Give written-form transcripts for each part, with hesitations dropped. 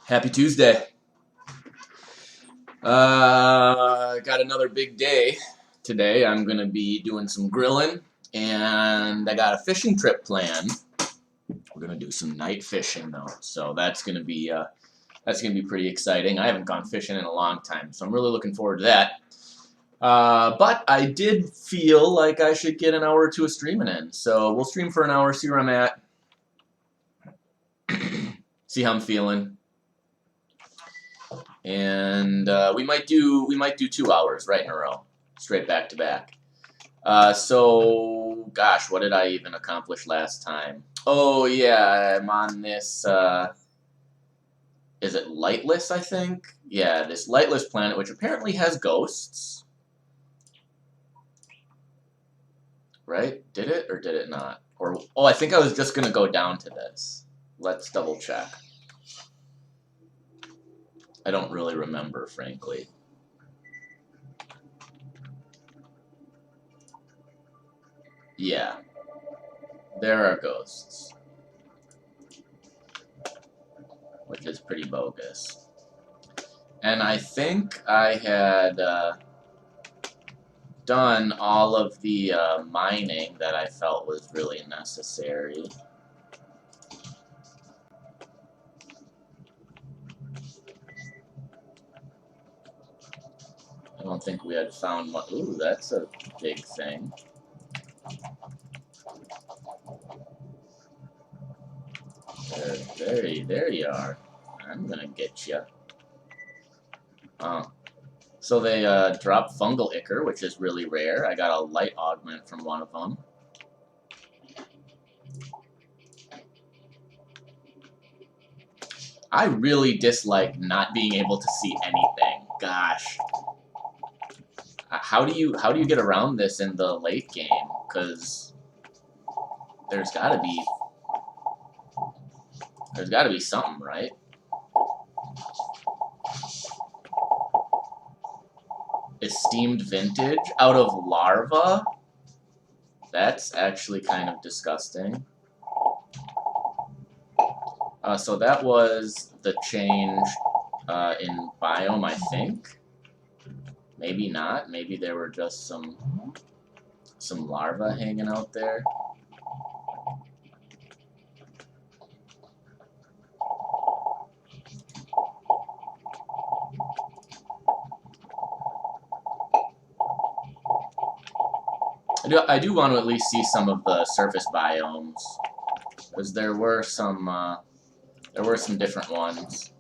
Happy Tuesday. Got another big day today. I'm going to be doing some grilling, and I got a fishing trip planned. We're going to do some night fishing, though, so that's going to be pretty exciting. I haven't gone fishing in a long time, so I'm really looking forward to that. But I did feel like I should get an hour or two of streaming in, so we'll stream for an hour, see where I'm at, see how I'm feeling. And we might do 2 hours right in a row, straight back to back. So gosh, what did I even accomplish last time? Oh yeah, I'm on this. Is it Lightless? I think. Yeah, this Lightless planet, which apparently has ghosts. Right? Did it or did it not? Or oh, I think I was just gonna go down to this. Let's double check. I don't really remember, frankly. Yeah. There are ghosts. Which is pretty bogus. And I think I had done all of the mining that I felt was really necessary. I don't think we had found one. Ooh, that's a big thing. There you are. I'm gonna get you. So they drop fungal ichor, which is really rare. I got a light augment from one of them. I really dislike not being able to see anything. Gosh. How do you get around this in the late game? Because there's gotta be something, right? Esteemed vintage out of larva? That's actually kind of disgusting. So that was the change in biome, I think. Maybe not. Maybe there were just some larvae hanging out there. I do want to at least see some of the surface biomes, because there were some different ones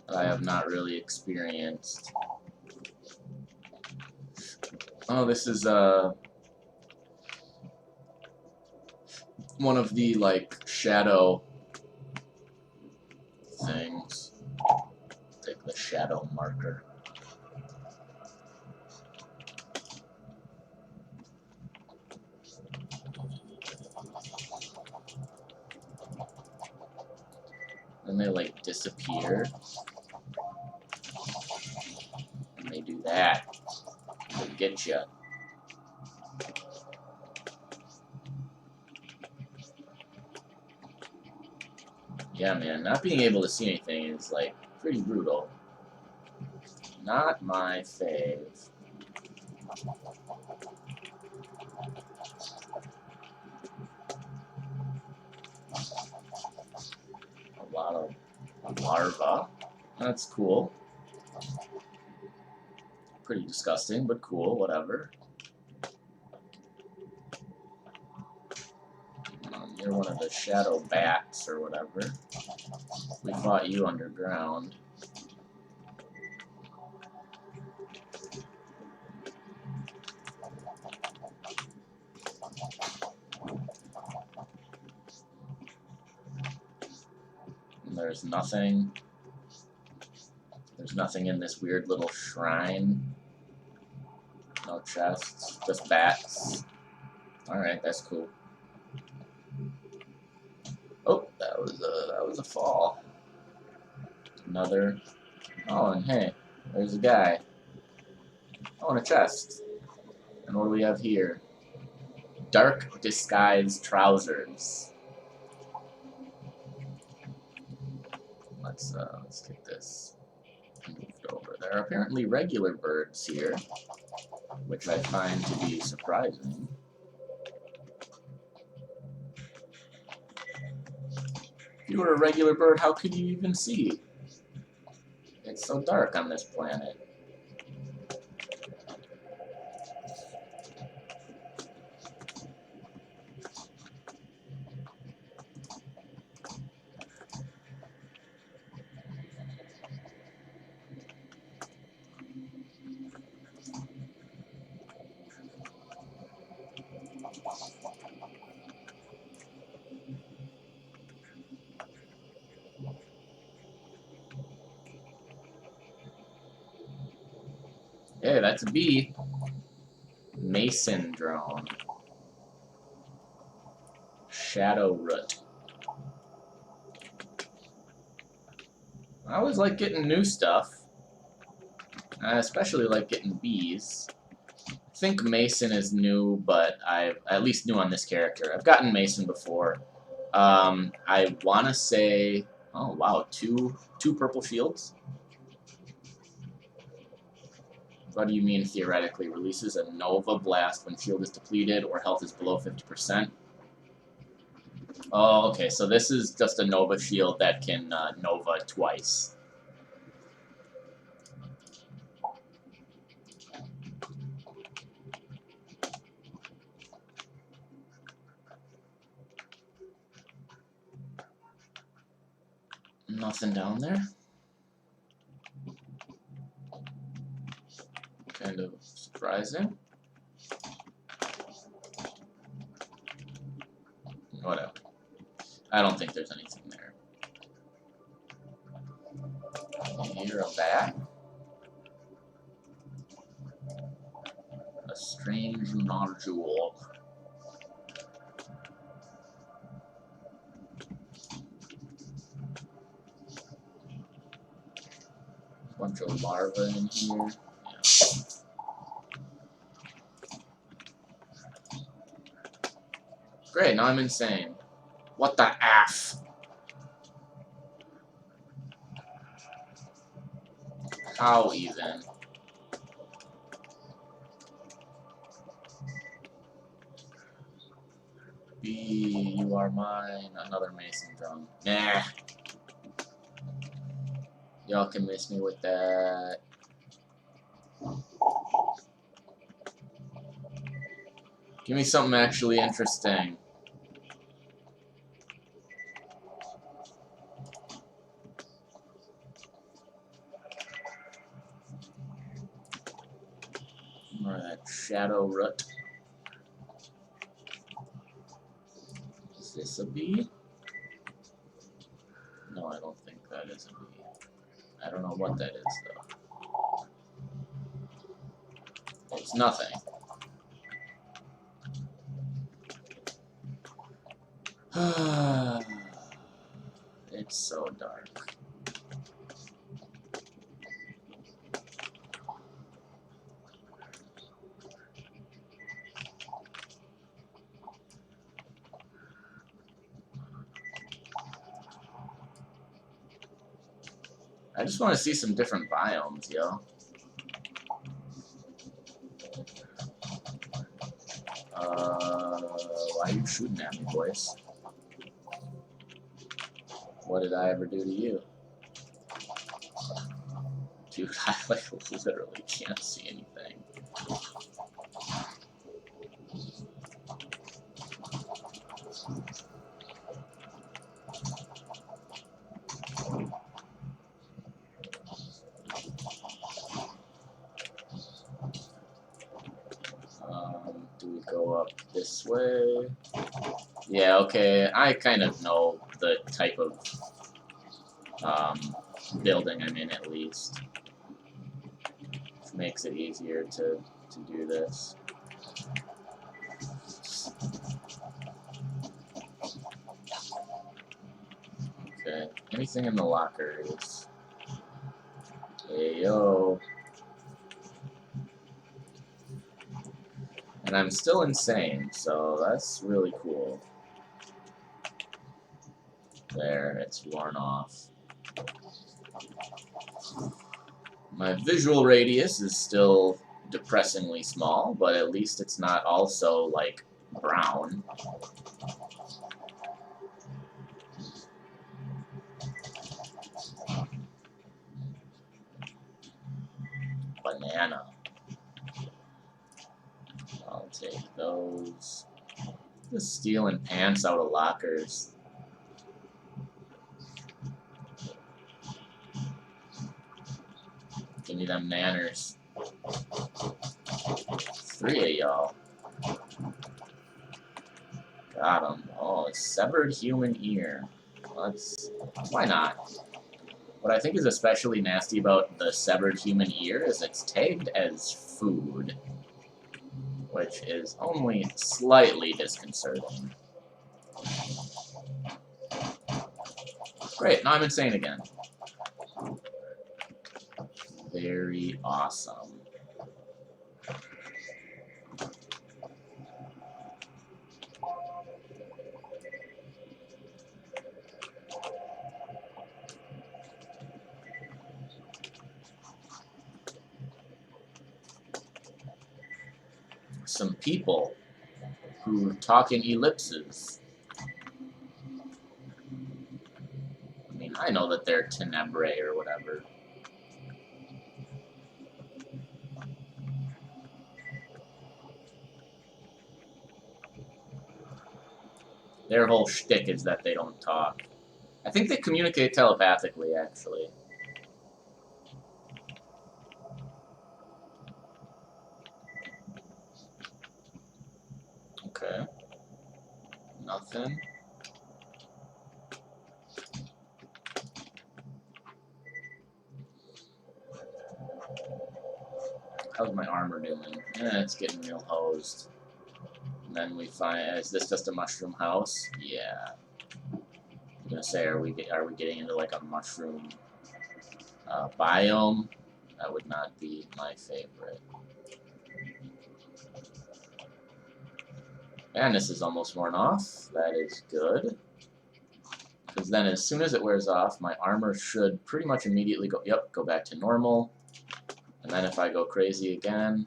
that I have not really experienced. Oh, this is one of the like shadow things. Take the shadow marker. And they like disappear. And they do that. They get you. Yeah, man, not being able to see anything is like pretty brutal. Not my fave. A lot of larvae. That's cool. Pretty disgusting, but cool, whatever. You're one of the shadow bats or whatever. We fought you underground. And there's nothing. There's nothing in this weird little shrine. No chests, just bats. Alright, that's cool. Oh, that was a fall. Another. Oh, and hey, there's a guy. Oh, and a chest. And what do we have here? Dark disguise trousers. Let's get this moved over. There are apparently regular birds here, which I find to be surprising. If you were a regular bird, how could you even see? It's so dark on this planet. Hey, that's a bee. Mason drone. Shadow root. I always like getting new stuff. I especially like getting bees. I think Mason is new, but I've at least new on this character. I've gotten Mason before. I want to say, oh wow, two purple shields. What do you mean theoretically? Releases a Nova Blast when shield is depleted or health is below 50%. Oh, okay, so this is just a Nova shield that can Nova twice. Nothing down there. Kind of surprising. Whatever. I don't think there's anything there. Here, a bat. A strange nodule. Bunch of larvae in here. Yeah. Great, now I'm insane. What the F? How even? B, you are mine. Another Mason drum. Nah. Y'all can miss me with that. Give me something actually interesting. More of that shadow root. Is this a bee? No, I don't think that is a bee. I don't know what that is, though. It's nothing. It's so dark. I just want to see some different biomes, yo. Why are you shooting at me, boys? What did I ever do to you? Dude, I like literally can't see anything. Do we go up this way? Yeah, okay, I kind of know the type of building I'm in, at least. Which makes it easier to do this. Okay, anything in the lockers? Hey, yo. And I'm still insane, so that's really cool. There, it's worn off. My visual radius is still depressingly small, but at least it's not also, like, brown. Banana. I'll take those. Just stealing pants out of lockers. Give me them nanners. 3 of y'all. Got 'em. Oh, a severed human ear. Let's. Why not? What I think is especially nasty about the severed human ear is it's tagged as food, which is only slightly disconcerting. Great, now I'm insane again. Very awesome. Some people who talk in ellipses. I mean, I know that they're tenebrae or whatever. Their whole shtick is that they don't talk. I think they communicate telepathically, actually. Okay. Nothing. How's my armor doing? It's getting real hosed. And then we find, is this just a mushroom house? Yeah. I'm gonna say, are we getting into like a mushroom biome? That would not be my favorite. And this is almost worn off. That is good. Because then as soon as it wears off, my armor should pretty much immediately go back to normal. And then if I go crazy again,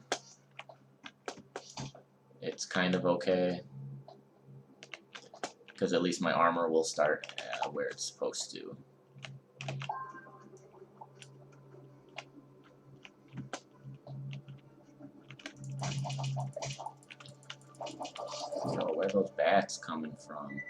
it's kind of okay. Because at least my armor will start where it's supposed to. So where are those bats coming from?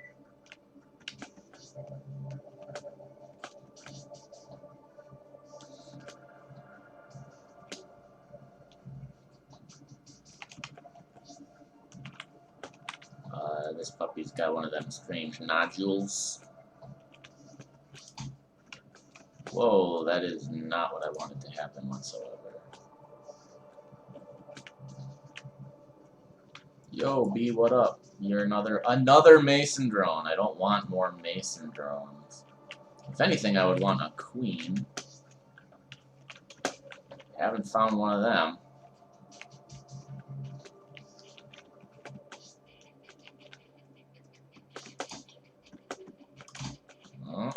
This puppy's got one of them strange nodules. Whoa, that is not what I wanted to happen whatsoever. Yo, B, what up? You're another Mason drone. I don't want more Mason drones. If anything, I would want a queen. Haven't found one of them. Oh.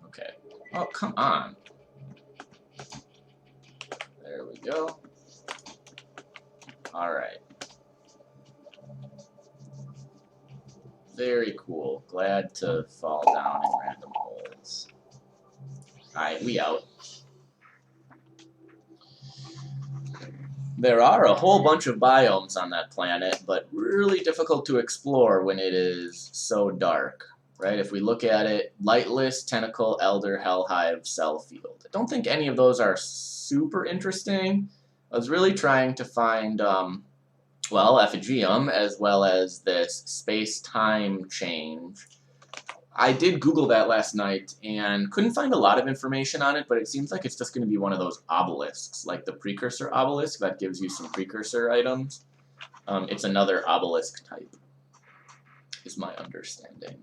Okay. Oh, come on. There we go. Alright. Very cool. Glad to fall down in random holes. Alright, we out. There are a whole bunch of biomes on that planet, but really difficult to explore when it is so dark. Right? If we look at it, Lightless, Tentacle, Elder, Hellhive, Cell Field. I don't think any of those are super interesting. I was really trying to find, well, Effigium, as well as this space-time change. I did Google that last night and couldn't find a lot of information on it, but it seems like it's just going to be one of those obelisks, like the precursor obelisk that gives you some precursor items. It's another obelisk type, is my understanding.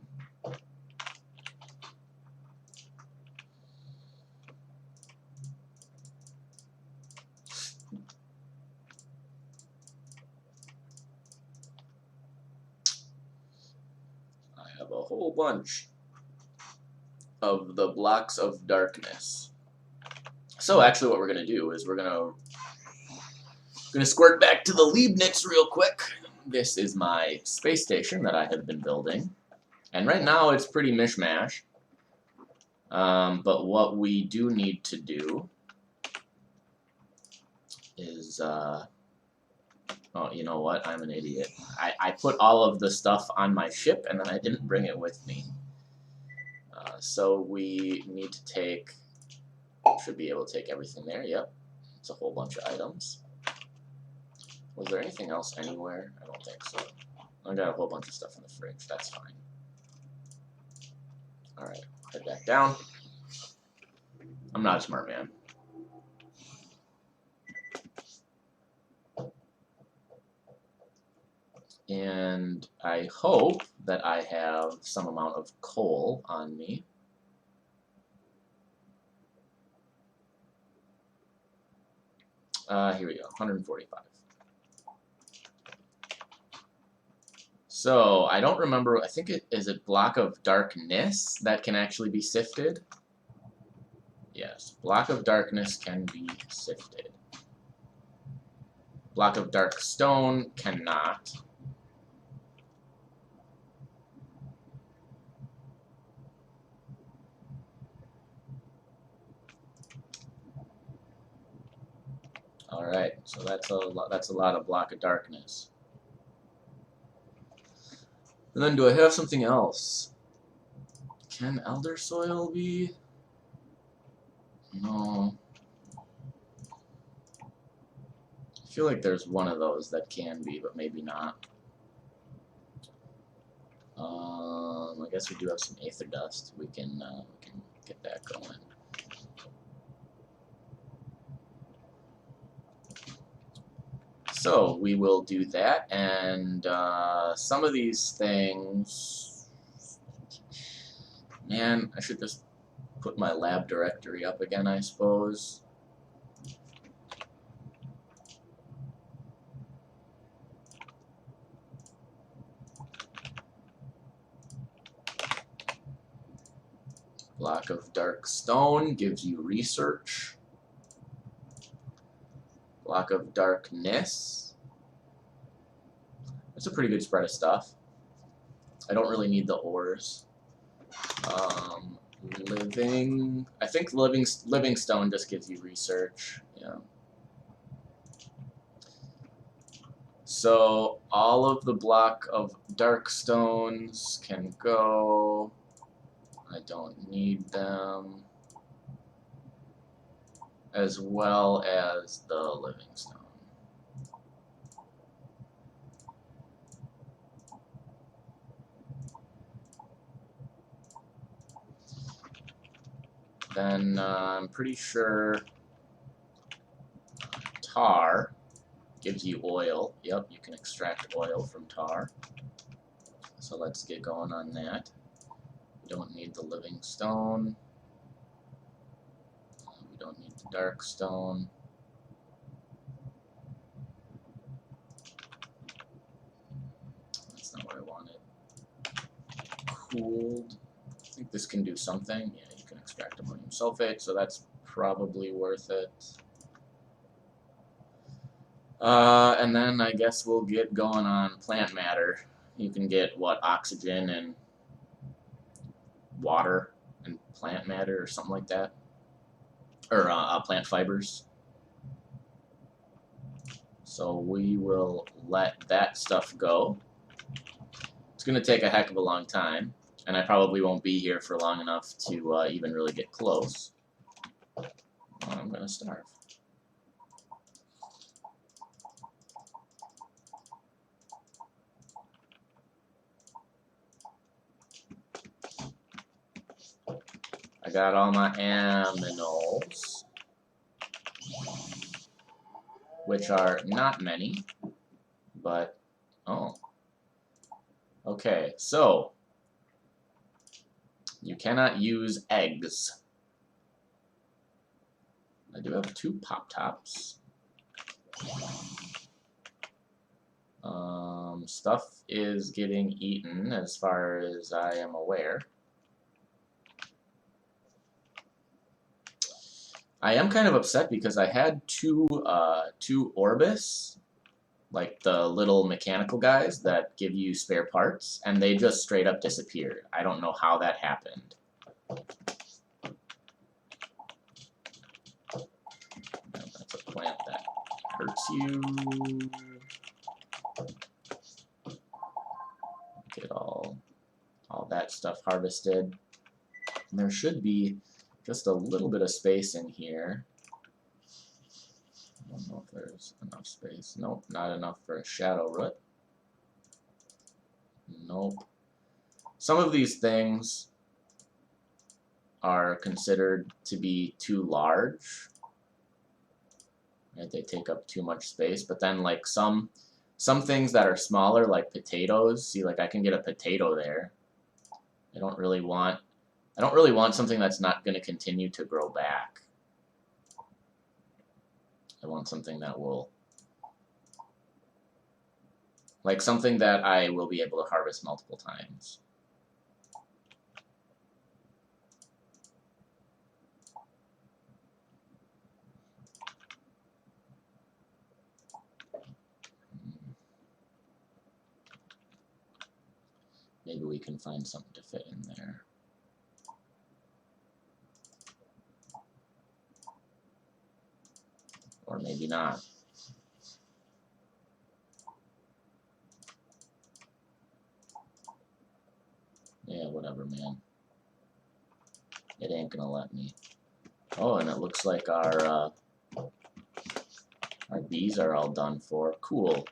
I have a whole bunch of the blocks of darkness. So actually what we're going to do is we're going to squirt back to the Leibniz real quick. This is my space station that I have been building. And right now it's pretty mishmash. But what we do need to do is, oh, you know what? I'm an idiot. I put all of the stuff on my ship and then I didn't bring it with me. So we need to take, should be able to take everything there, yep. It's a whole bunch of items. Was there anything else anywhere? I don't think so. I got a whole bunch of stuff in the fridge, that's fine. Alright, head back down. I'm not a smart man. And I hope that I have some amount of coal on me. Here we go, 145. So, I don't remember, I think is it block of darkness that can actually be sifted? Yes, block of darkness can be sifted. Block of dark stone cannot. Alright, so that's a lot of block of darkness. And then do I have something else? Can elder soil be? No. I feel like there's one of those that can be, but maybe not. I guess we do have some aether dust. We can get that going. So we will do that, and some of these things, man, I should just put my lab directory up again, I suppose. Block of dark stone gives you research. Block of darkness. That's a pretty good spread of stuff. I don't really need the ores. I think living stone just gives you research. Yeah. So all of the block of dark stones can go. I don't need them. As well as the living stone. Then I'm pretty sure tar gives you oil. Yep, you can extract oil from tar. So let's get going on that. We don't need the living stone. We don't need the dark stone. That's not what I wanted. Cooled. I think this can do something. Yeah, you can extract ammonium sulfate, so that's probably worth it. And then I guess we'll get going on plant matter. You can get, what, oxygen and water and plant matter or something like that. Or plant fibers. So we will let that stuff go. It's going to take a heck of a long time, and I probably won't be here for long enough to even really get close. I'm going to starve. I got all my aminals, which are not many, but, oh. Okay, so, you cannot use eggs. I do have 2 pop-tops. Stuff is getting eaten as far as I am aware. I am kind of upset because I had two Orbis, like the little mechanical guys that give you spare parts, and they just straight up disappeared. I don't know how that happened. That's a plant that hurts you. Get all that stuff harvested. And there should be just a little bit of space in here. I don't know if there's enough space. Nope, not enough for a shadow root. Nope. Some of these things are considered to be too large. Right? They take up too much space. But then like some things that are smaller, like potatoes, see, like I can get a potato there. I don't really want something that's not going to continue to grow back. I want something that will, like something that I will be able to harvest multiple times. Maybe we can find something to fit in there. Or maybe not. Yeah, whatever, man. It ain't gonna let me. Oh, and it looks like our bees are all done for. Cool.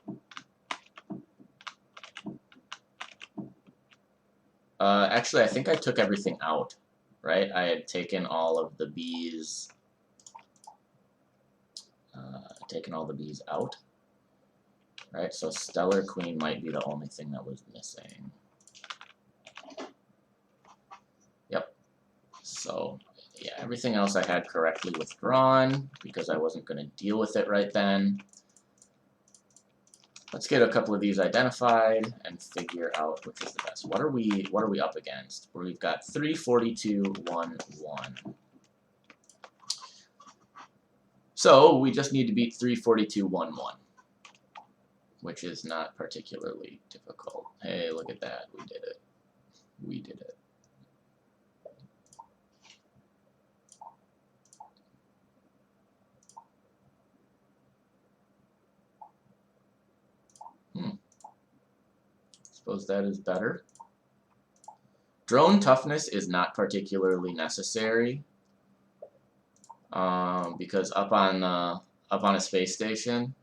Actually, I think I took everything out, right? I had taken all of the bees. Taken all the bees out. Right, so Stellar Queen might be the only thing that was missing. Yep. So, yeah, everything else I had correctly withdrawn because I wasn't going to deal with it right then. Let's get a couple of these identified and figure out which is the best. What are we up against? Where we've got 342, 1, 1. So we just need to beat 342, 1, 1. Which is not particularly difficult. Hey, look at that. We did it. We did it. Suppose that is better. Drone toughness is not particularly necessary because up on a space station.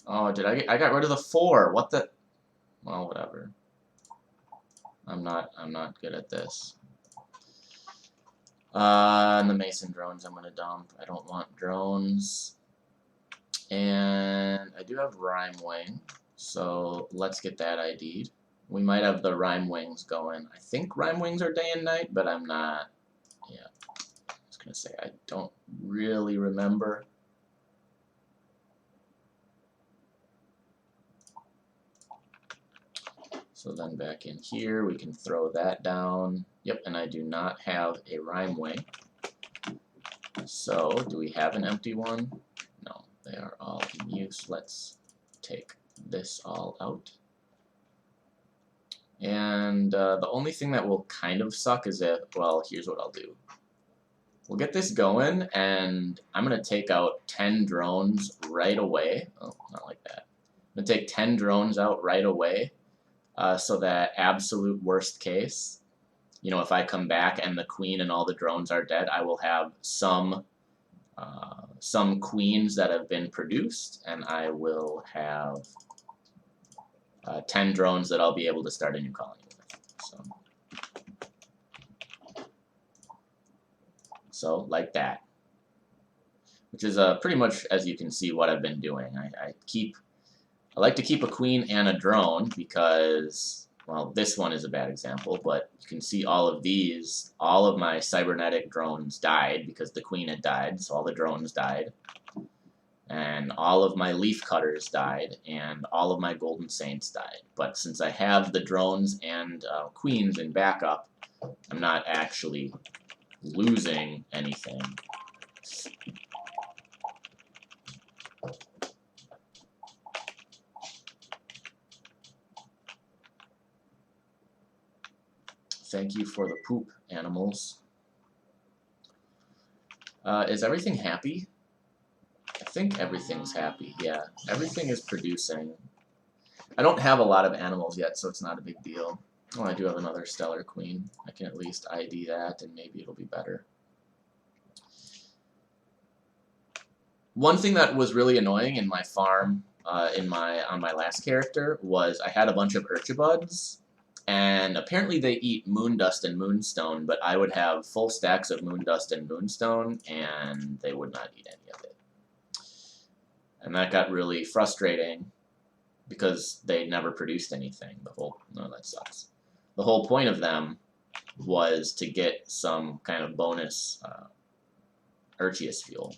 Oh, I got rid of the 4. What the? Well, whatever. I'm not good at this. And the Mason drones I'm gonna dump. I don't want drones. And I do have Rhyme Wing, so let's get that ID'd. We might have the Rhyme Wings going. I think Rhyme Wings are day and night, but I'm not. Yeah, I was gonna say I don't really remember. So then back in here, we can throw that down. Yep, and I do not have a Rhyme Wing. So, do we have an empty one? No, they are all in use. Let's take this all out. And the only thing that will kind of suck is if, well, here's what I'll do. We'll get this going, and I'm going to take out 10 drones right away. Oh, not like that. I'm going to take 10 drones out right away. So that absolute worst case, you know, if I come back and the queen and all the drones are dead, I will have some queens that have been produced, and I will have 10 drones that I'll be able to start a new colony with. So like that, which is pretty much, as you can see, what I've been doing. I like to keep a queen and a drone because, well, this one is a bad example, but you can see all of these, all of my cybernetic drones died because the queen had died, so all the drones died. And all of my leaf cutters died, and all of my golden saints died. But since I have the drones and queens in backup, I'm not actually losing anything. Thank you for the poop, animals. Is everything happy? I think everything's happy, yeah. Everything is producing. I don't have a lot of animals yet, so it's not a big deal. Oh, I do have another stellar queen. I can at least ID that, and maybe it'll be better. One thing that was really annoying in my farm, on my last character, was I had a bunch of Urchabuds, and apparently they eat moondust and moonstone, but I would have full stacks of moondust and moonstone, and they would not eat any of it. And that got really frustrating, because they never produced anything. No, that sucks. The whole point of them was to get some kind of bonus Urchius fuel.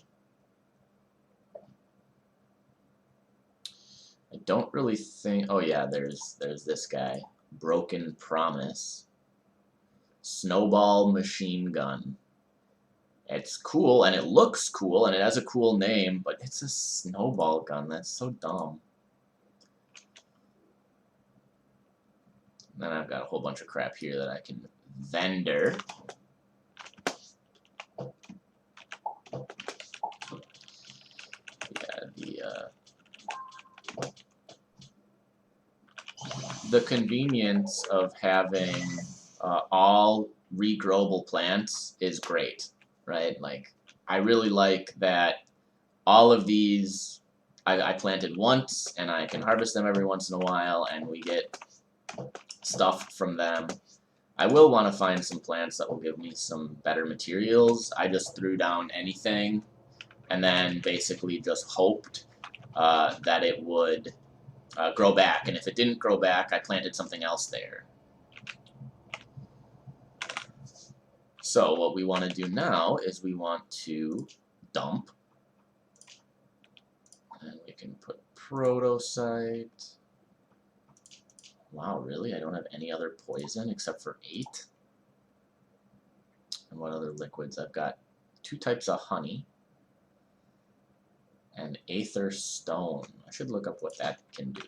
I don't really think. Oh yeah, there's this guy, Broken Promise, Snowball Machine Gun. It's cool and it looks cool and it has a cool name, but it's a snowball gun. That's so dumb. And then I've got a whole bunch of crap here that I can vendor. Yeah, the convenience of having all regrowable plants is great, right? Like, I really like that all of these I planted once, and I can harvest them every once in a while, and we get stuff from them. I will want to find some plants that will give me some better materials. I just threw down anything, and then basically just hoped that it would grow back, and if it didn't grow back, I planted something else there. So what we want to do now is we want to dump, and we can put Protosite. Wow, really? I don't have any other poison except for 8? And what other liquids? I've got 2 types of honey and Aether Stone. I should look up what that can do.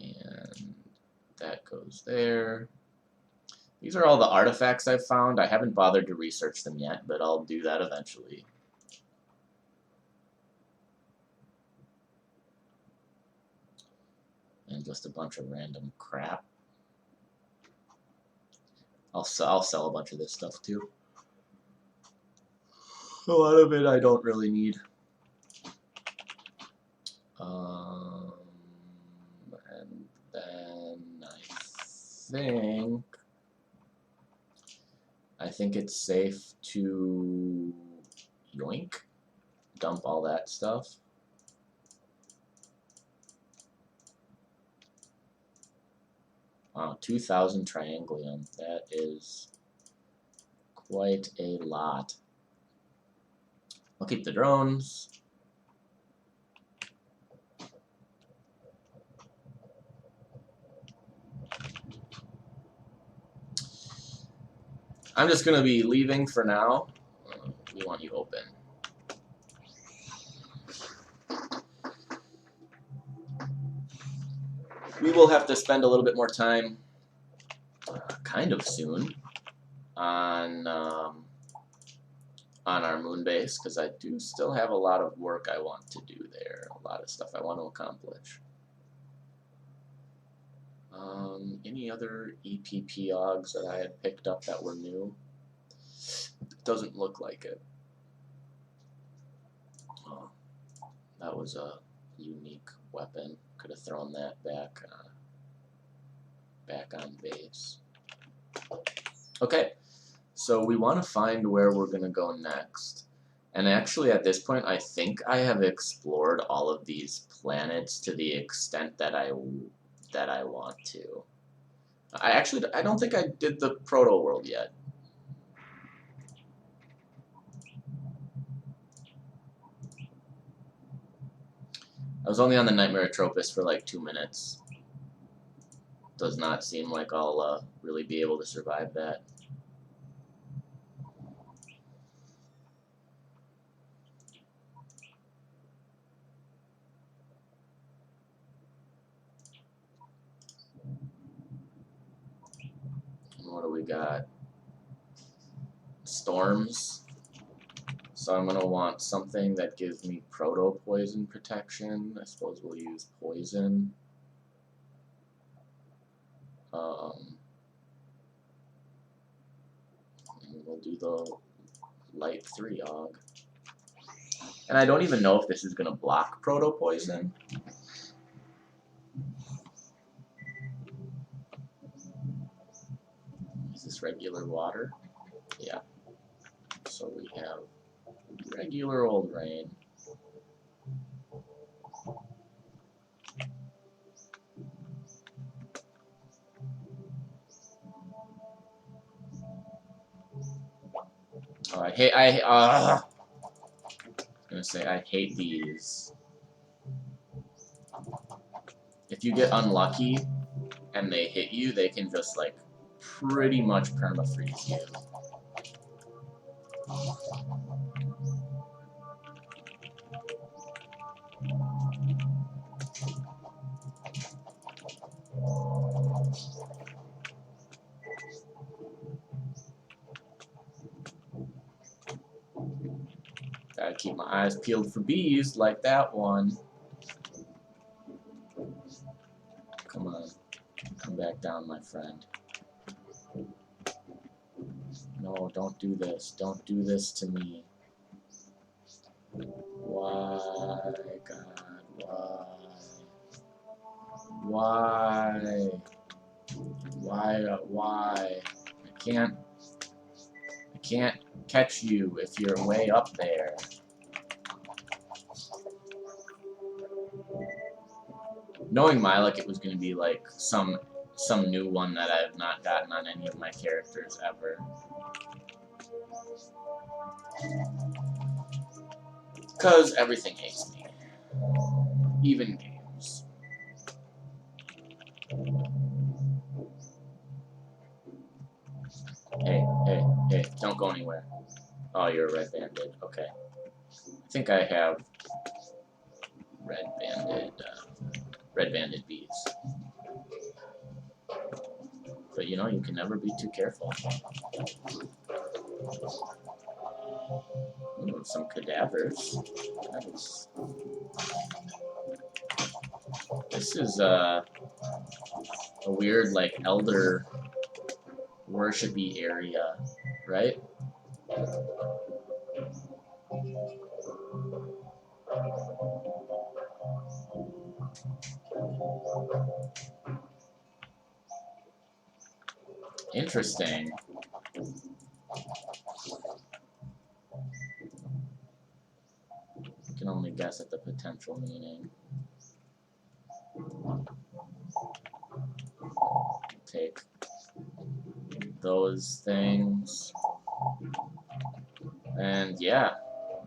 And that goes there. These are all the artifacts I've found. I haven't bothered to research them yet, but I'll do that eventually. And just a bunch of random crap. I'll sell a bunch of this stuff too. A lot of it I don't really need. And then I think it's safe to yoink, dump all that stuff. Wow, 2,000 trianglium. That is quite a lot. I'll keep the drones. I'm just going to be leaving for now. We want you open. We will have to spend a little bit more time, kind of soon, on our moon base, because I do still have a lot of work I want to do there, a lot of stuff I want to accomplish. Any other EPPOGs that I had picked up that were new? Doesn't look like it. Oh, that was a unique weapon. Could have thrown that back on base. Okay, so we want to find where we're going to go next. And actually, at this point, I think I have explored all of these planets to the extent that I want to. I don't think I did the proto world yet. I was only on the Nightmare Atropos for like 2 minutes. Does not seem like I'll really be able to survive that. we got storms. So I'm going to want something that gives me proto-poison protection. I suppose we'll use poison. And we'll do the light 3-og. And I don't even know if this is going to block proto-poison. Is this regular water? Yeah. So we have regular old rain. Oh, I was gonna say I hate these. If you get unlucky and they hit you, they can just like pretty much perma-freeze you. Gotta keep my eyes peeled for bees like that one. Come on. Come back down, my friend. No, don't do this. Don't do this to me. Why, God, why? Why? I can't catch you if you're way up there. Knowing Milik, it was going to be like some new one that I have not gotten on any of my characters ever. Because everything hates me. Even games. Hey, don't go anywhere. Oh, you're a red banded. Okay. I think I have red banded bees. But you know, you can never be too careful. Ooh, some cadavers. Nice. This is a weird, like, elder worshipy area, right? Interesting. I can only guess at the potential meaning. Take those things. And yeah,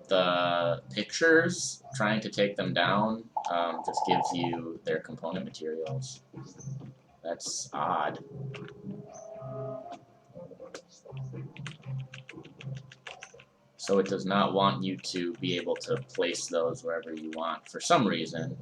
the pictures, trying to take them down, just gives you their component materials. That's odd. So it does not want you to be able to place those wherever you want for some reason.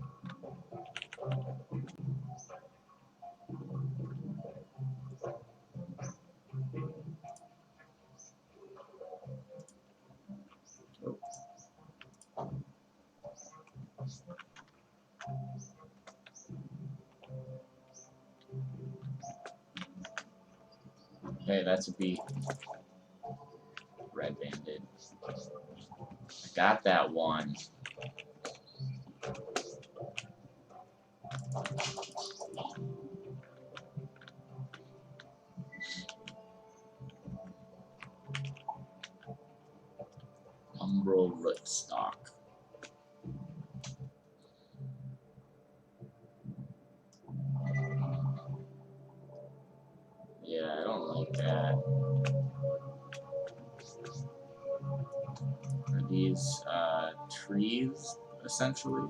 Hey, that's a bee. Red banded. I got that one. Umbral rootstock. Yeah, I don't like that. Are these trees, essentially?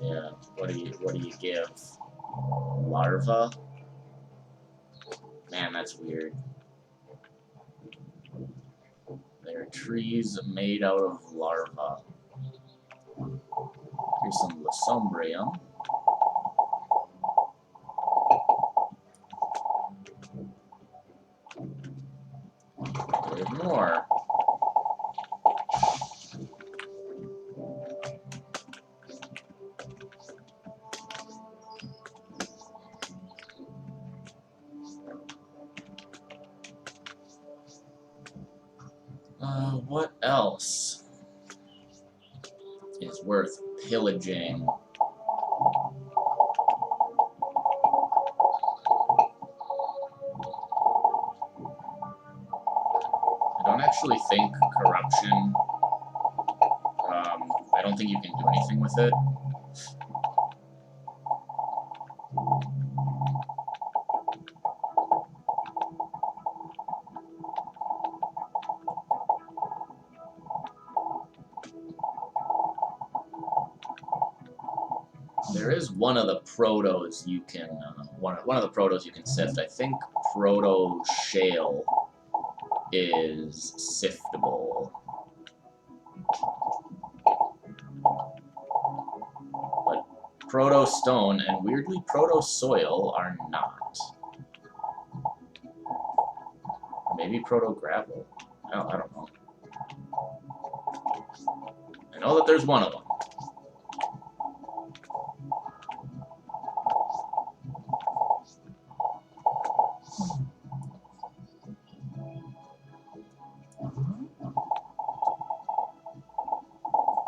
Yeah. What do you give? Larva? Man, that's weird. They're trees made out of larva. Here's some Lasombrium. What else is worth pillaging? I don't actually think corruption, I don't think you can do anything with it. There is one of the protos you can, one of the protos you can sift. I think proto shale is siftable. But proto stone and weirdly proto soil are not. Maybe proto gravel. I don't know. I know that there's one of them.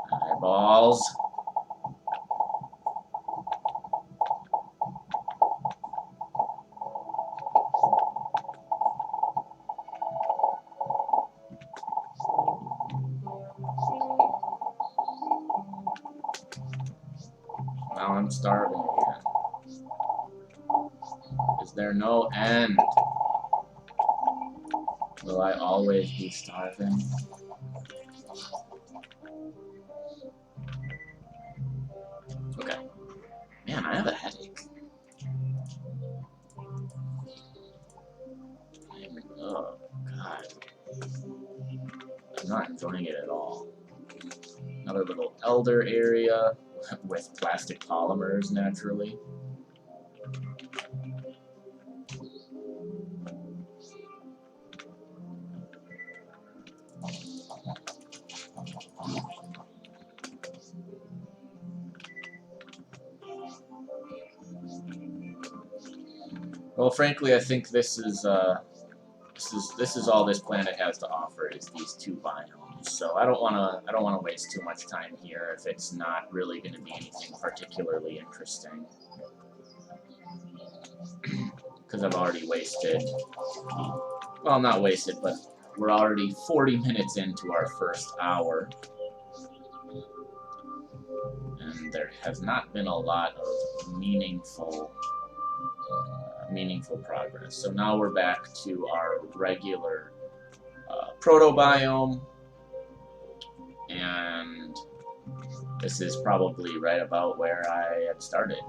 Eyeballs. Now I'm starving again. Is there no end? Will I always be starving? Okay. Man, I have a headache. Oh, God. I'm not enjoying it at all. Another little elder area with plastic polymers, naturally. Well, frankly, I think this is all this planet has to offer is these two biomes. So I don't wanna waste too much time here if it's not really going to be anything particularly interesting. Because I've already wasted, well, not wasted, but we're already 40 minutes into our first hour. And there has not been a lot of meaningful progress. So now we're back to our regular proto-biome, and this is probably right about where I had started.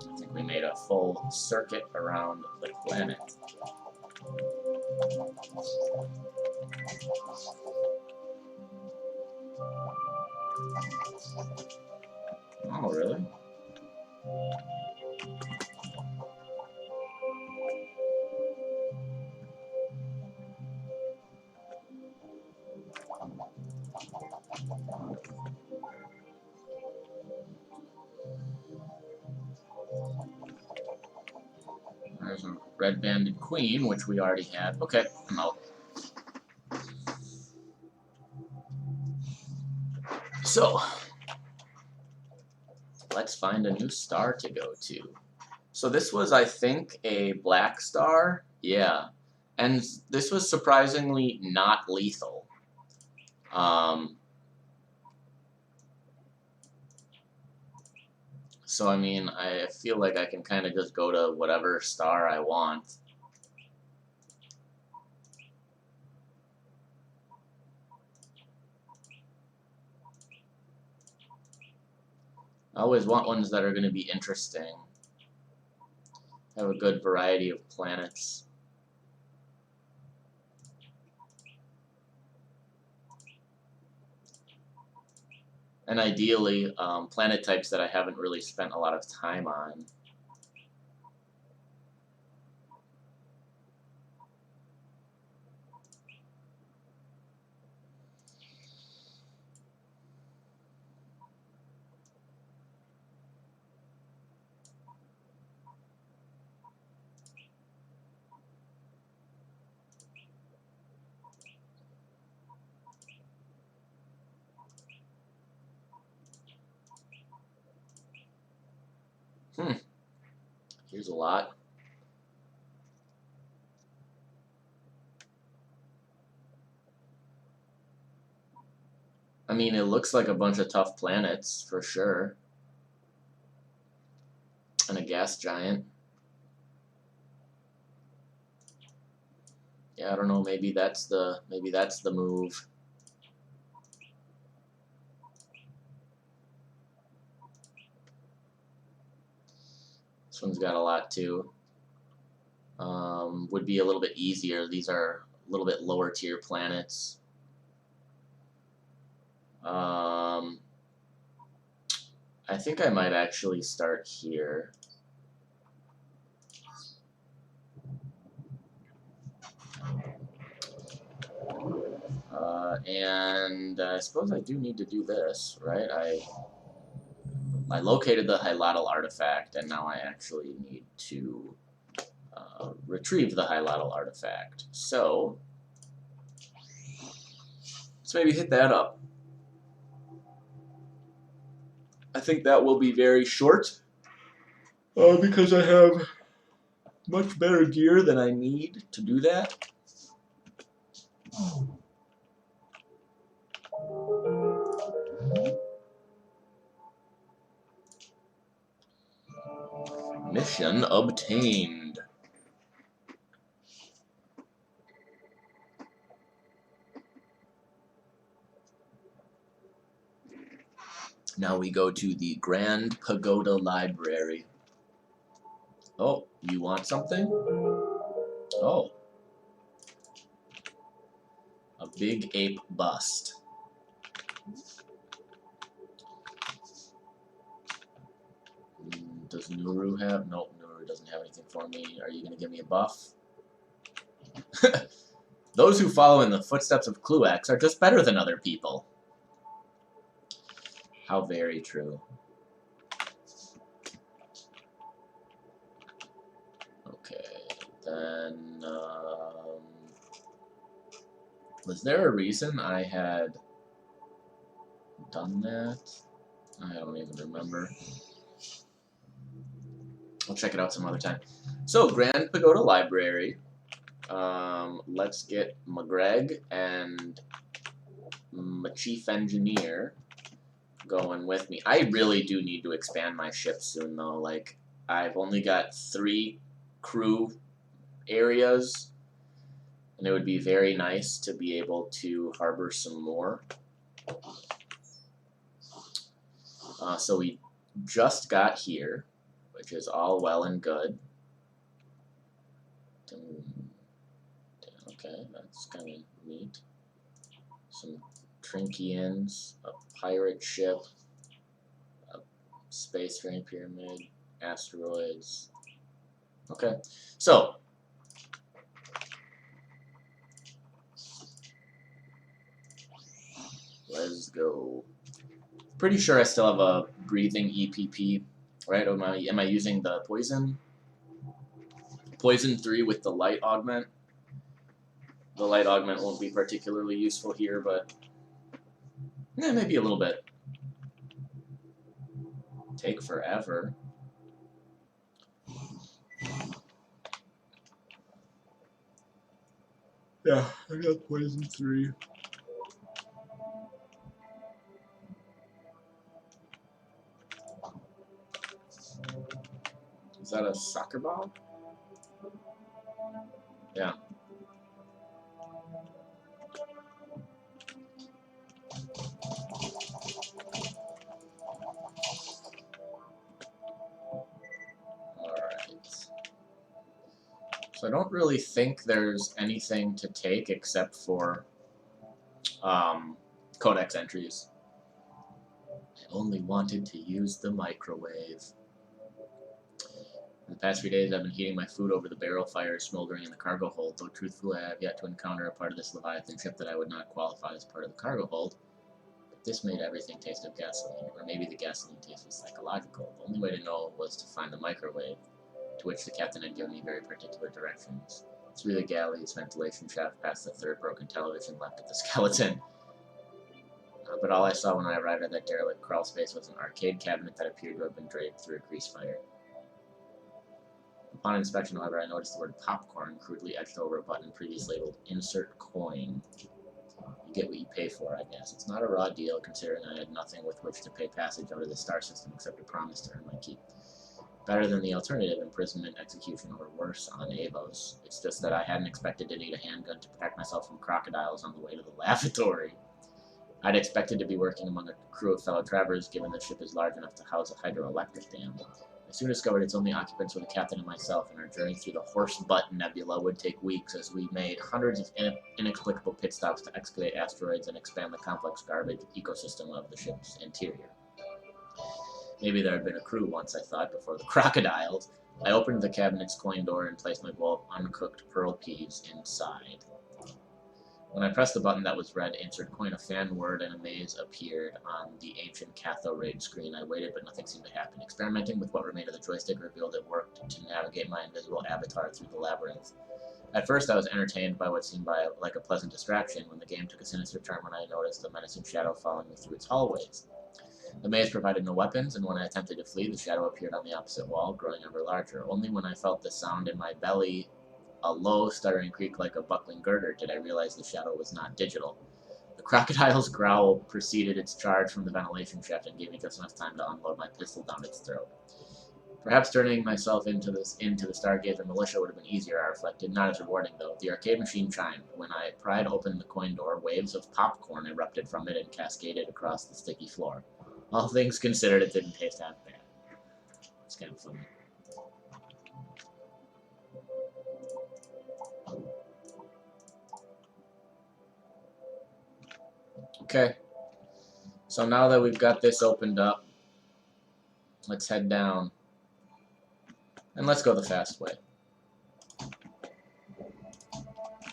I think we made a full circuit around the planet. Oh, really? There's a red-banded queen, which we already had. Okay, I'm out. So, let's find a new star to go to. So this was, I think, a black star. Yeah. And this was surprisingly not lethal. So, I mean, I feel like I can kind of just go to whatever star I want. I always want ones that are going to be interesting. Have a good variety of planets. And ideally, planet types that I haven't really spent a lot of time on. Here's a lot. I mean, it looks like a bunch of tough planets, for sure. And a gas giant. Yeah, I don't know, maybe that's the move. This one's got a lot too. Would be a little bit easier. These are a little bit lower tier planets. I think I might actually start here. And I suppose I do need to do this, right? I located the Hylatl artifact, and now I actually need to retrieve the Hylatl artifact. So let's maybe hit that up. I think that will be very short because I have much better gear than I need to do that. Mission obtained. Now we go to the Grand Pagoda Library. Oh, you want something? Oh. A big ape bust. Does Nuru have? Nope, Nuru doesn't have anything for me. Are you going to give me a buff? Those who follow in the footsteps of Kluax are just better than other people. How very true. Okay, then... was there a reason I had done that? I don't even remember. I'll check it out some other time. So, Grand Pagoda Library. Let's get McGreg and my chief engineer going with me. I really do need to expand my ship soon, though. Like, I've only got 3 crew areas, and it would be very nice to be able to harbor some more. So we just got here, which is all well and good. Okay, that's kind of neat. Some Trinkians, a pirate ship, a spacefaring pyramid, asteroids. Okay, so let's go. Pretty sure I still have a breathing EPP, right? Am I using the poison? Poison 3 with the light augment. The light augment won't be particularly useful here, but maybe a little bit. Take forever. Yeah, I got poison 3. Is that a soccer ball? Yeah. So I don't really think there's anything to take except for codex entries. I only wanted to use the microwave. In the past few days, I've been heating my food over the barrel fire smoldering in the cargo hold, though truthfully I have yet to encounter a part of this Leviathan ship that I would not qualify as part of the cargo hold. But this made everything taste of gasoline, or maybe the gasoline taste was psychological. The only way to know was to find the microwave, to which the captain had given me very particular directions. Through the galley's ventilation shaft past the 3rd broken television left at the skeleton. But all I saw when I arrived at that derelict crawl space was an arcade cabinet that appeared to have been draped through a grease fire. Upon inspection, however, I noticed the word popcorn crudely etched over a button previously labeled Insert Coin. You get what you pay for, I guess. It's not a raw deal, considering I had nothing with which to pay passage out of the star system except a promise to earn my keep. Better than the alternative, imprisonment, execution, or worse on Avos. It's just that I hadn't expected to need a handgun to protect myself from crocodiles on the way to the lavatory. I'd expected to be working among a crew of fellow travelers, given the ship is large enough to house a hydroelectric dam. I soon discovered its only occupants were the captain and myself, and our journey through the Horse Butt Nebula would take weeks as we made hundreds of inexplicable pit stops to excavate asteroids and expand the complex garbage ecosystem of the ship's interior. Maybe there had been a crew once, I thought, before the crocodiles. I opened the cabinet's coin door and placed my bowl of uncooked pearl peas inside. When I pressed the button that was red, Insert Coin, a fan word and a maze appeared on the ancient cathode screen. I waited, but nothing seemed to happen. Experimenting with what remained of the joystick revealed it worked to navigate my invisible avatar through the labyrinth. At first, I was entertained by what seemed like a pleasant distraction when the game took a sinister turn when I noticed a menacing shadow following me through its hallways. The maze provided no weapons, and when I attempted to flee, the shadow appeared on the opposite wall, growing ever larger. Only when I felt the sound in my belly, a low, stuttering creak like a buckling girder, did I realize the shadow was not digital. The crocodile's growl preceded its charge from the ventilation shaft and gave me just enough time to unload my pistol down its throat. Perhaps turning myself into the Stargazer militia would have been easier, I reflected. Not as rewarding, though. The arcade machine chimed. When I pried open the coin door, waves of popcorn erupted from it and cascaded across the sticky floor. All things considered, it didn't taste that bad. It's kind of funny. Okay. So now that we've got this opened up, let's head down. And let's go the fast way.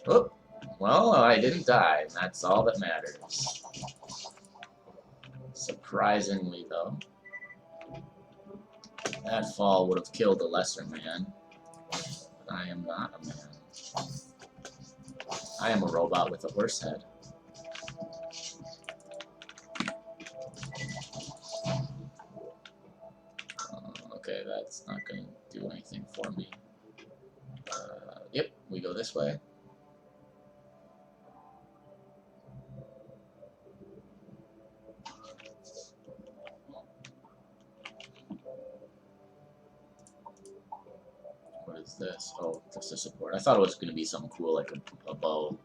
Oh, well, I didn't die, and that's all that matters. Surprisingly, though, that fall would have killed a lesser man. But I am not a man. I am a robot with a horse head. Okay, that's not going to do anything for me. Yep, we go this way. What is this? Oh, just a support. I thought it was going to be something cool like a bow,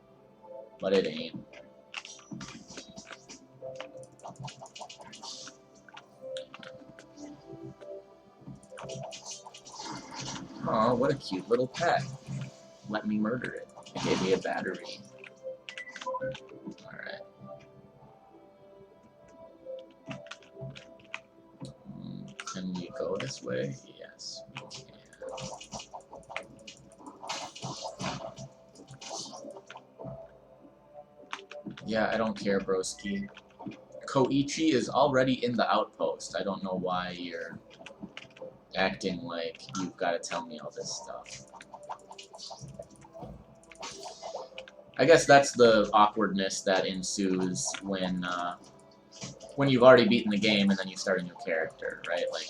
but it ain't. Aw, what a cute little pet. Let me murder it. It gave me a battery. Alright. Can we go this way? Yes, we can. Yeah, I don't care, broski. Koichi is already in the outpost. I don't know why you're acting like you've got to tell me all this stuff. I guess that's the awkwardness that ensues when you've already beaten the game and then you start a new character, right? Like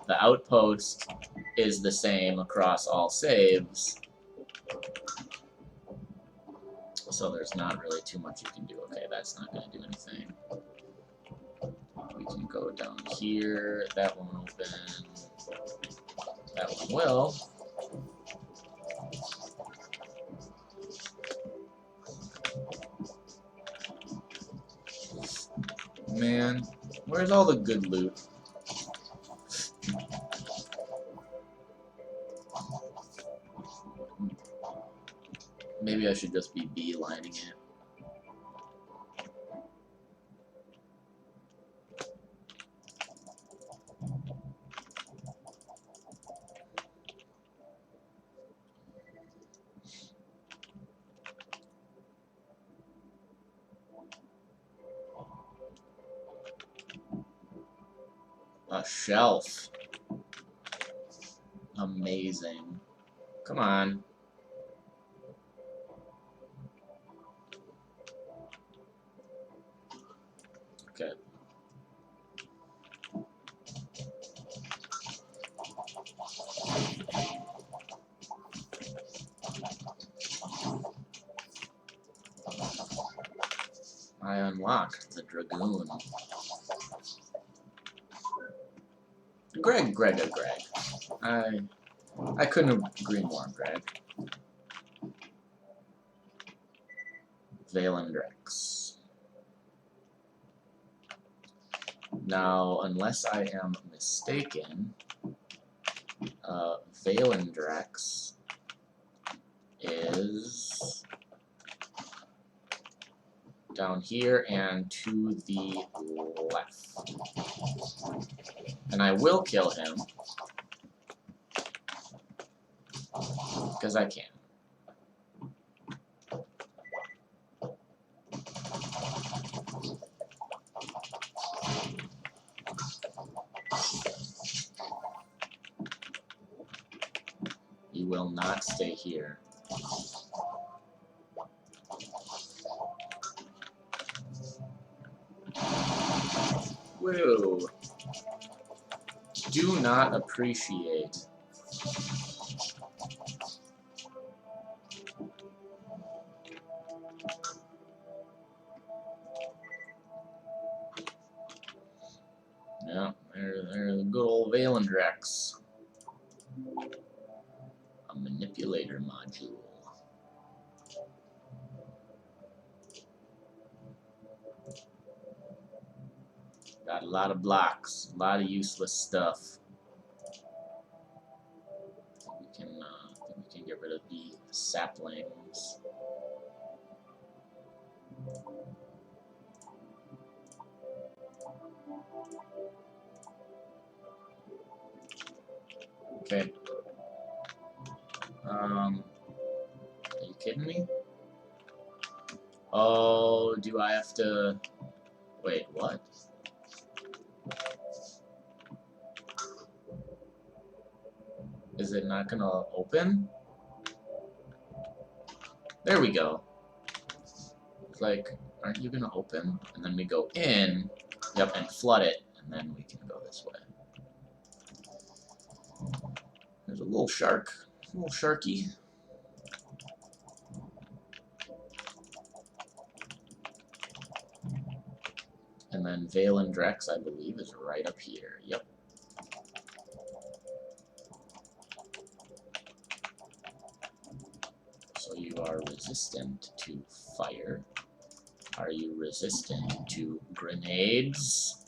the outpost is the same across all saves, so there's not really too much you can do. Okay, that's not going to do anything. We can go down here. That won't open. That one will. Man, where's all the good loot? Maybe I should just be beelining it. A shelf. Amazing. Come on. Okay. unlocked the Dragoon. Greg. I couldn't agree more, Greg. Valendrex. Now, unless I am mistaken, Valendrex is down here and to the left. And I will kill him because I can. You will not stay here. Whoa. Do not appreciate. Yeah, there's the good old Valendrex. A manipulator module. Got a lot of blocks, a lot of useless stuff. I think we can get rid of the saplings. Okay. Are you kidding me? Oh, do I have to... Wait, what? Is it not gonna open? There we go. It's like, aren't you gonna open? And then we go in, yep, and flood it, and then we can go this way. There's a little shark, a little sharky. And then Valendrex, I believe, is right up here. Yep. So you are resistant to fire. Are you resistant to grenades?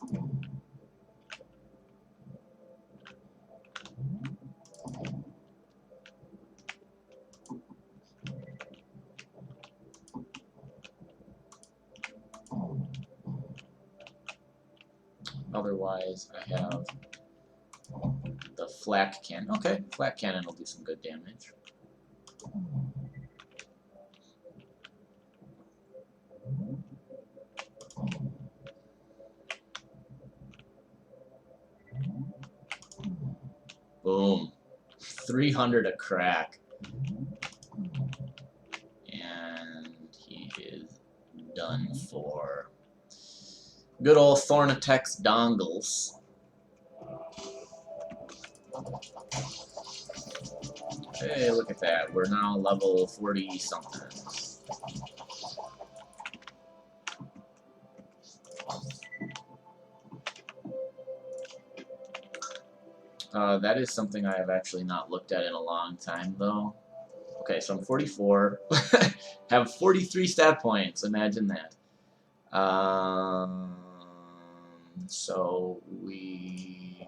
Otherwise, I have the flak cannon. Okay, flak cannon will do some good damage. Boom. 300 a crack. And he is done for. Good old Thornatex dongles. Hey, look at that. We're now level 40 something. That is something I have actually not looked at in a long time, though. Okay, so I'm 44. Have 43 stat points. Imagine that. So we...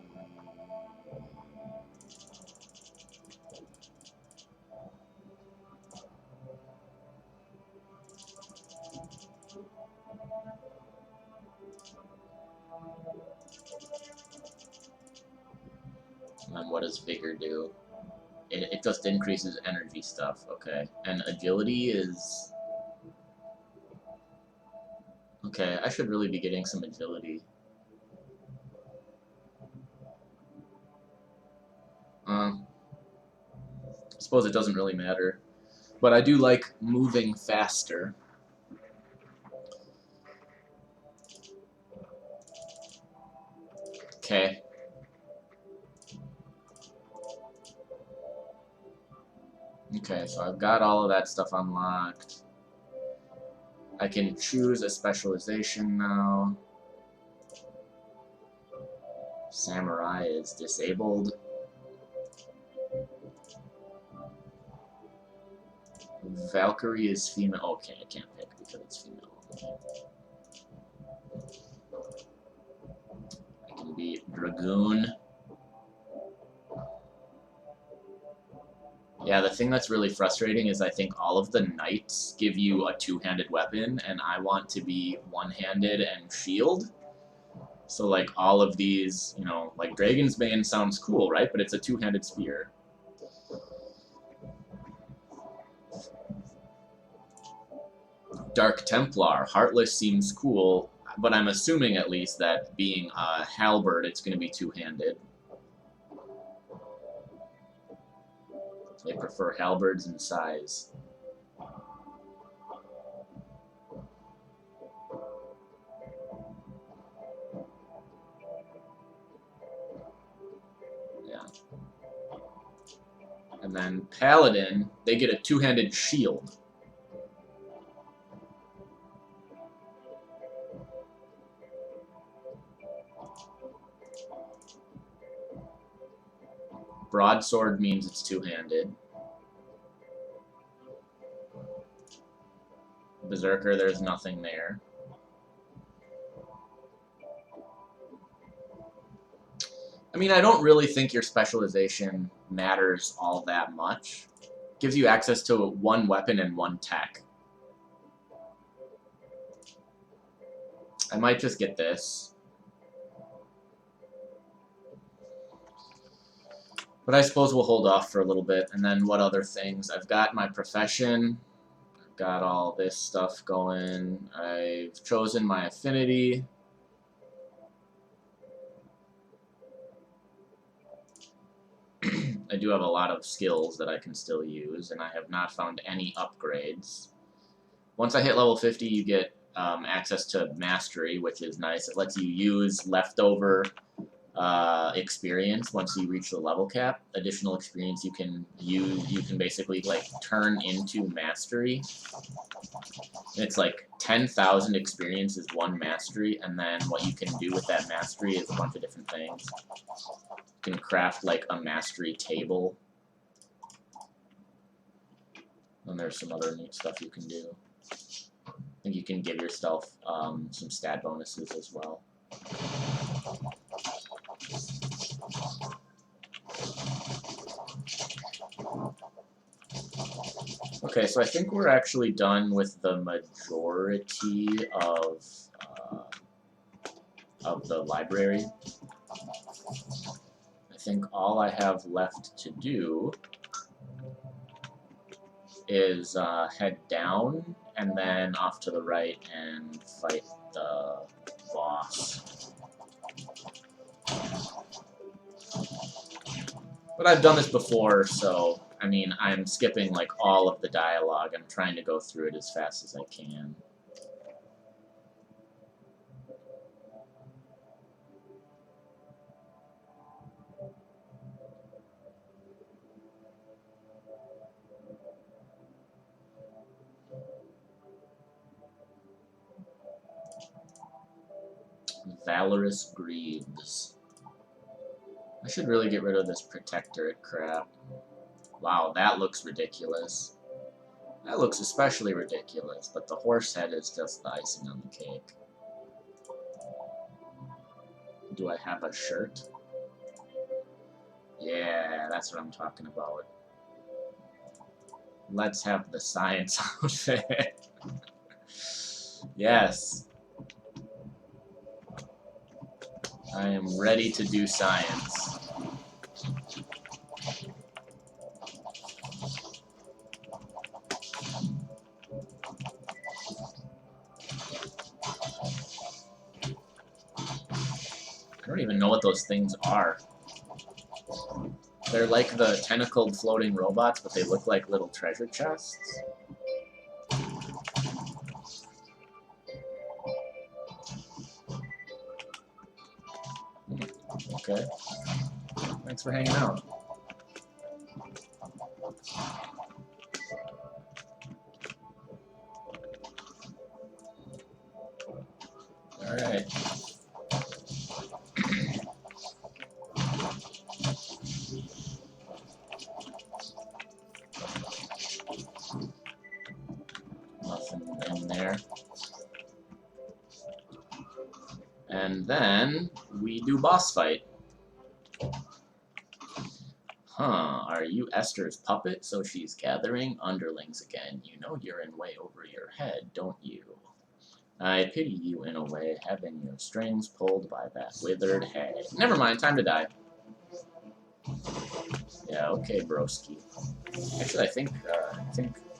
And then what does Vigor do? It just increases energy stuff, okay. And agility is... Okay, I should really be getting some agility. I suppose it doesn't really matter. But I do like moving faster. Okay. Okay, so I've got all of that stuff unlocked. I can choose a specialization now. Samurai is disabled. Valkyrie is female. Okay, I can't pick because it's female. I can be Dragoon. Yeah, the thing that's really frustrating is I think all of the knights give you a two-handed weapon, and I want to be one-handed and shield. So, like, all of these, you know, like, Dragon's Bane sounds cool, right? But it's a two-handed spear. Dark Templar. Heartless seems cool, but I'm assuming, at least, that being a halberd, it's going to be two-handed. They prefer halberds in size. Yeah. And then Paladin, they get a two-handed shield. Broadsword means it's two-handed. Berserker, there's nothing there. I mean, I don't really think your specialization matters all that much. It gives you access to one weapon and one tech. I might just get this. But I suppose we'll hold off for a little bit. And then what other things? I've got my profession. I've got all this stuff going. I've chosen my affinity. I do have a lot of skills that I can still use, and I have not found any upgrades. Once I hit level 50, you get access to Mastery, which is nice. It lets you use leftover experience once you reach the level cap. Additional experience you can use, you can basically like turn into Mastery. And it's like 10,000 experience is one Mastery, and then what you can do with that Mastery is a bunch of different things. You can craft like a Mastery table. And there's some other neat stuff you can do. I think you can give yourself some stat bonuses as well. Okay, so I think we're actually done with the majority of the library. I think all I have left to do is head down and then off to the right and fight the boss. But I've done this before, so, I mean, I'm skipping, like, all of the dialogue. I'm trying to go through it as fast as I can. Valorous Greaves. I should really get rid of this Protectorate crap. Wow, that looks ridiculous. That looks especially ridiculous, but the horse head is just the icing on the cake. Do I have a shirt? Yeah, that's what I'm talking about. Let's have the science outfit. Yes. I am ready to do science. I don't even know what those things are. They're like the tentacled floating robots, but they look like little treasure chests. Okay. Thanks for hanging out. Alright. Nothing in there. And then we do boss fight. Huh, are you Esther's puppet? So she's gathering underlings again. You know you're in way over your head, don't you? I pity you in a way, having your strings pulled by that withered head. Never mind, time to die. Yeah, okay, broski. Actually, I think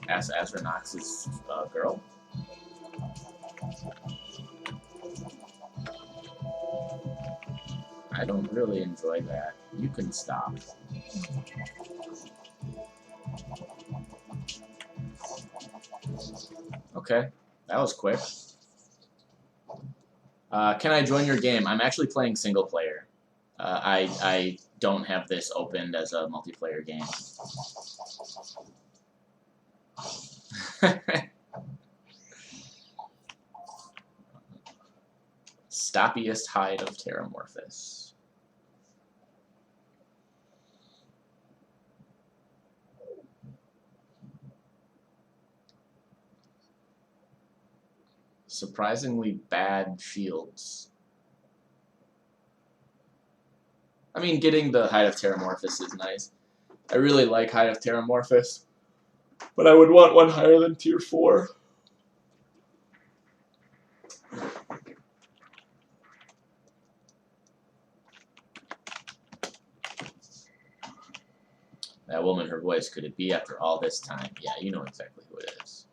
Azranox is a girl. I don't really enjoy that. You can stop. Okay, that was quick. Can I join your game? I'm actually playing single player. I don't have this opened as a multiplayer game. Stoppiest hide of Terramorphous. Surprisingly bad shields. I mean, getting the Hide of Terramorphous is nice. I really like Hide of Terramorphous, but I would want one higher than Tier 4. That woman, her voice, could it be after all this time? Yeah, you know exactly who it is.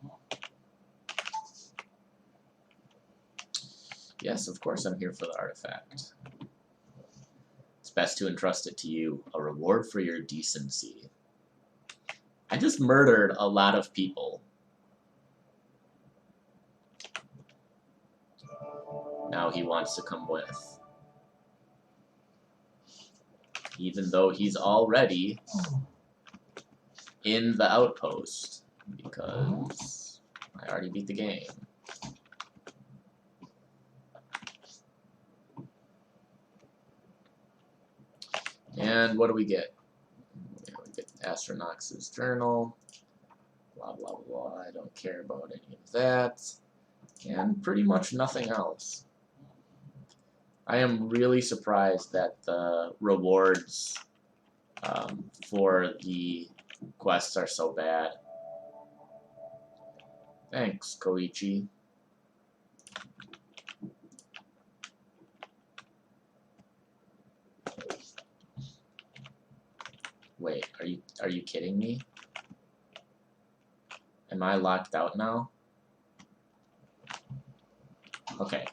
Yes, of course I'm here for the artifact. It's best to entrust it to you, a reward for your decency. I just murdered a lot of people. Now he wants to come with. Even though he's already in the outpost, because I already beat the game. And what do we get? We get Astronox's journal. Blah, blah, blah. I don't care about any of that. And pretty much nothing else. I am really surprised that the rewards for the quests are so bad. Thanks, Koichi. Wait, are you kidding me? Am I locked out now? Okay.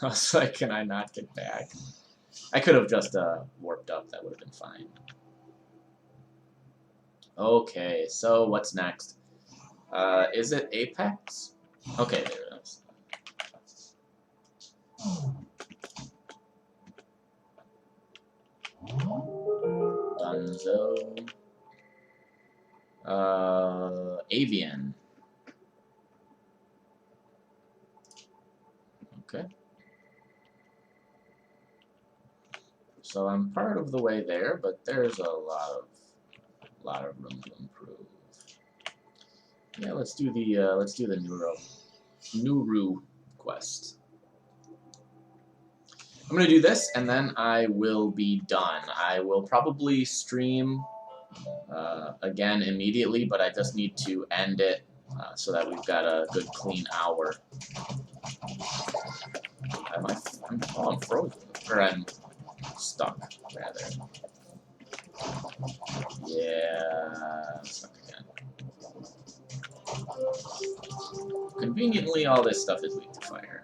I was like, can I not get back? I could have just warped up. That would have been fine. Okay, so what's next? Is it Apex? Okay, there it is. Dunzo. Avian. Okay. So I'm part of the way there, but there's a lot of room to improve. Yeah, let's do the Nuru quest. I'm gonna do this, and then I will be done. I will probably stream again immediately, but I just need to end it so that we've got a good clean hour. I'm frozen, or I'm stuck rather. Yeah, I'm stuck again. Conveniently, all this stuff is weak to fire.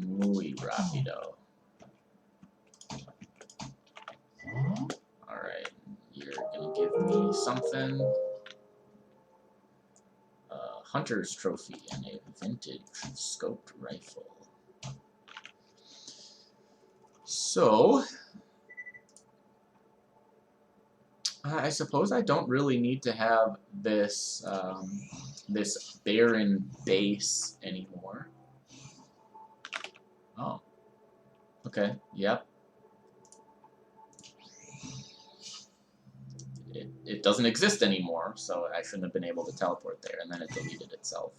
Muy rápido. Alright, you're gonna give me something. hunter's trophy and a vintage scoped rifle. So, I suppose I don't really need to have this this barren base anymore. Oh, okay, yep. It doesn't exist anymore, so I shouldn't have been able to teleport there, and then it deleted itself.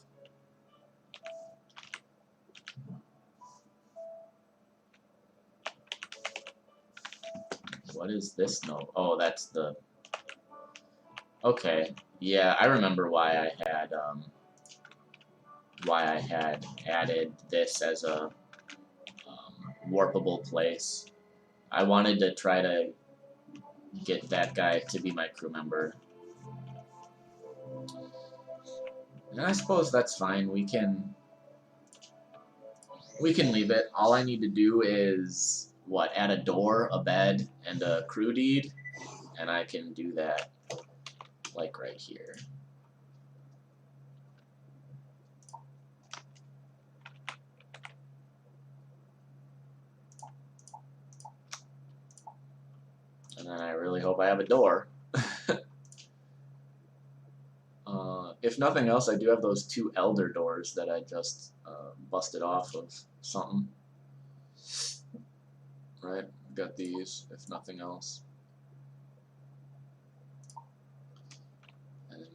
What is this note? Oh, that's the... Okay, yeah, I remember why I had added this as a warpable place. I wanted to try to get that guy to be my crew member. And I suppose that's fine. We can leave it. All I need to do is, what, add a door, a bed, and a crew deed, and I can do that, like, right here. And then I really hope I have a door. If nothing else, I do have those 2 elder doors that I just busted off of something. Right? Got these, if nothing else. And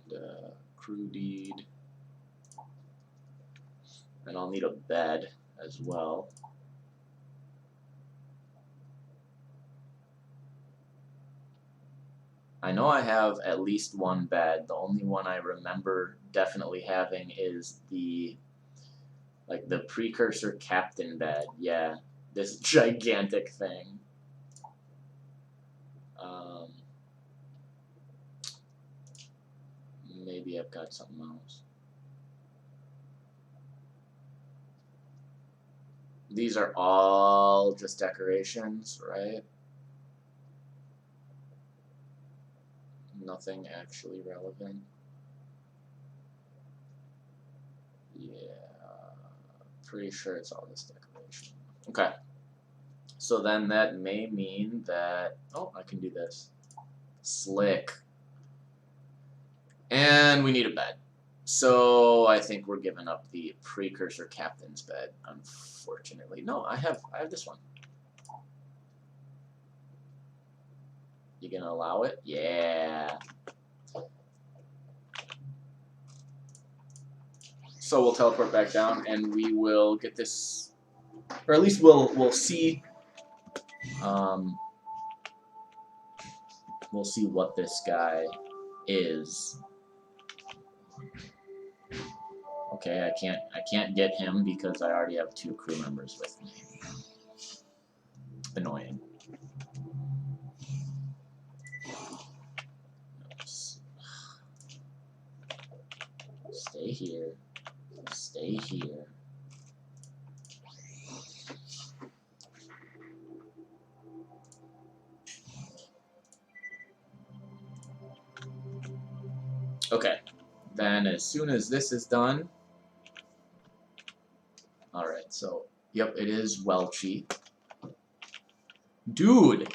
crew deed. And I'll need a bed as well. I know I have at least 1 bed. The only one I remember definitely having is the, like, the precursor captain bed. Yeah, this gigantic thing. Maybe I've got something else. These are all just decorations, right? Nothing actually relevant. Yeah, pretty sure it's all this decoration. Okay. So then that may mean that... Oh, I can do this. Slick. And we need a bed. So I think we're giving up the precursor captain's bed, unfortunately. No, I have this one. You gonna allow it? Yeah. So we'll teleport back down, and we will get this, or at least we'll see. We'll see what this guy is. Okay, I can't get him because I already have 2 crew members with me. Annoying. Oops. Stay here. Stay here. Okay. Then as soon as this is done... Alright, so... Yep, it is Welchie. Dude!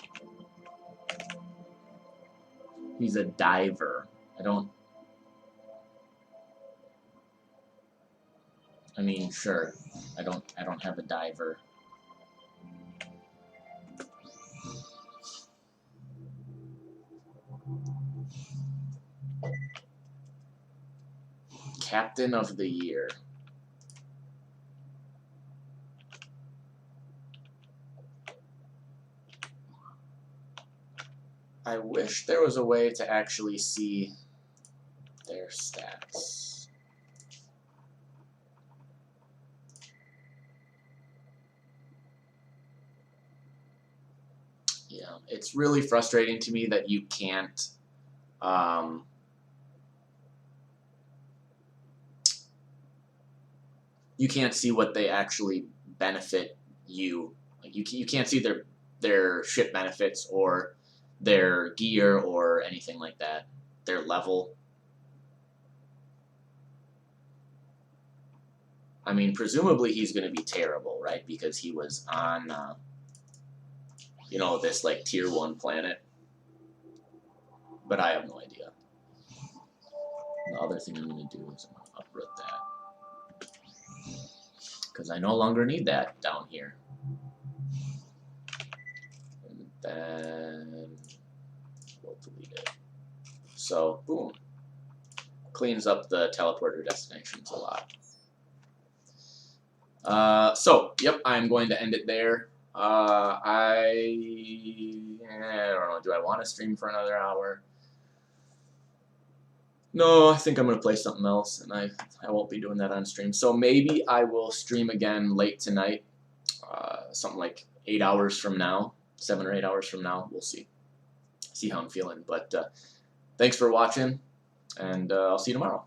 He's a diver. I mean, sure. I don't have a diver. Captain of the Year. I wish there was a way to actually see their stats. Yeah, it's really frustrating to me that you can't see what they actually benefit you. Like you can't see their ship benefits or their gear or anything like that. Their level. I mean, presumably he's going to be terrible, right? Because he was on, you know, this like tier 1 planet. But I have no idea. The other thing I'm going to do is I'm going to uproot that. Because I no longer need that down here. And then we'll delete it. So, boom. Cleans up the teleporter destinations a lot. So, yep, I'm going to end it there. I don't know, do I want to stream for another hour? No, I think I'm going to play something else, and I won't be doing that on stream. So maybe I will stream again late tonight, something like 8 hours from now, 7 or 8 hours from now. We'll see. See how I'm feeling. But thanks for watching, and I'll see you tomorrow.